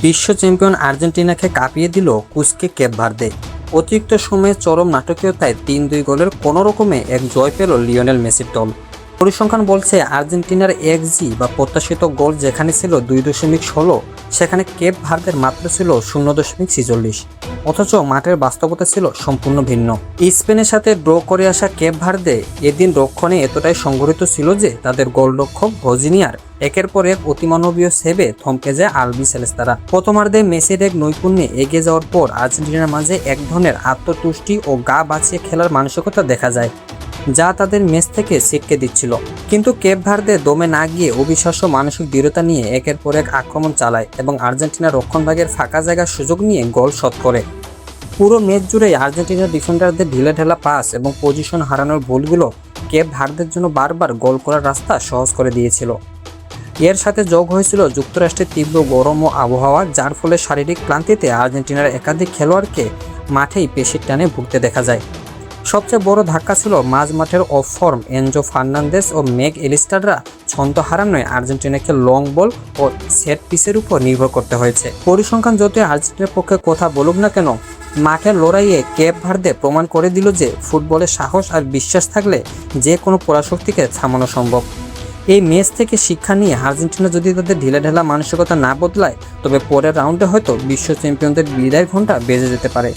বিশ্ব চ্যাম্পিয়ন আর্জেন্টিনাকে কাঁপিয়ে দিল কুস্কে কেপ ভার্দে। অতিরিক্ত সময়ে চরম নাটকীয়তায় ৩-২ গোলের কোনো রকমে এক জয় পেল লিওনেল মেসির দল। পরিসংখ্যান বলছে আর্জেন্টিনার এক্সজি বা প্রত্যাশিত গোল যেখানে ছিল ২.১৬, সেখানে কেপ ভার্দের মাত্র ছিল ০.৪৬। অথচ মাঠের বাস্তবতা ছিল সম্পূর্ণ ভিন্ন। স্পেনের সাথে ড্র করে আসা কেপ ভার্দে এদিন রক্ষণে এতটাই সংগঠিত ছিল যে তাদের গোলরক্ষক ভজিনিয়ার একের পর এক অতিমানবীয় সেভে থমকে যায় আলবি সেলেস্তারা। প্রথমার্ধে মেসির এক নৈপুণ্যে এগিয়ে যাওয়ার পর আর্জেন্টিনার মাঝে এক ধরনের আত্মতুষ্টি ও গা বাঁচিয়ে খেলার মানসিকতা দেখা যায়, যা তাদের ম্যাচ থেকে ছিটকে দিচ্ছিল। কিন্তু কেপ ভার্দে দমে না গিয়ে অবিশ্বাস্য মানসিক দৃঢ়তা নিয়ে একের পর এক আক্রমণ চালায় এবং আর্জেন্টিনার রক্ষণভাগের ফাঁকা জায়গার সুযোগ নিয়ে গোল শোধ করে। পুরো ম্যাচ জুড়েই আর্জেন্টিনার ডিফেন্ডারদের ঢিলেঢালা পাস এবং পজিশন হারানোর ভুলগুলো কেপ ভার্দের জন্য বারবার গোল করার রাস্তা সহজ করে দিয়েছিল। এর সাথে যোগ হয়েছিল যুক্তরাষ্ট্রের তীব্র গরম ও আবহাওয়া, যার ফলে শারীরিক ক্লান্তিতে আর্জেন্টিনার একাধিক খেলোয়াড়কে মাঠেই পেশির টানে ভুগতে দেখা যায়। সবচেয়ে বড় ধাক্কা ছিল মাঝ মাঠের অফ ফর্ম এনজো ফার্নান্দেস ও ম্যাক এলিস্টাররা ছন্দ হারানোয় আর্জেন্টিনাকে লং বল ও সেট পিসের উপর নির্ভর করতে হয়েছে। পরিসংখ্যান যতই আর্জেন্টিনার পক্ষে কথা বলুক না কেন, মাঠের লড়াইয়ে কেপ ভার্দে প্রমাণ করে দিল যে ফুটবলে সাহস আর বিশ্বাস থাকলে যে কোনো পরাশক্তিকে থামানো সম্ভব। এই ম্যাচ থেকে শিক্ষা নিয়ে আর্জেন্টিনা যদি তাদের ঢিলেঢালা মানসিকতা না বদলায়, তবে পরের রাউন্ডে হয়তো বিশ্ব চ্যাম্পিয়নদের বিদায়ের ঘণ্টা বেজে যেতে পারে।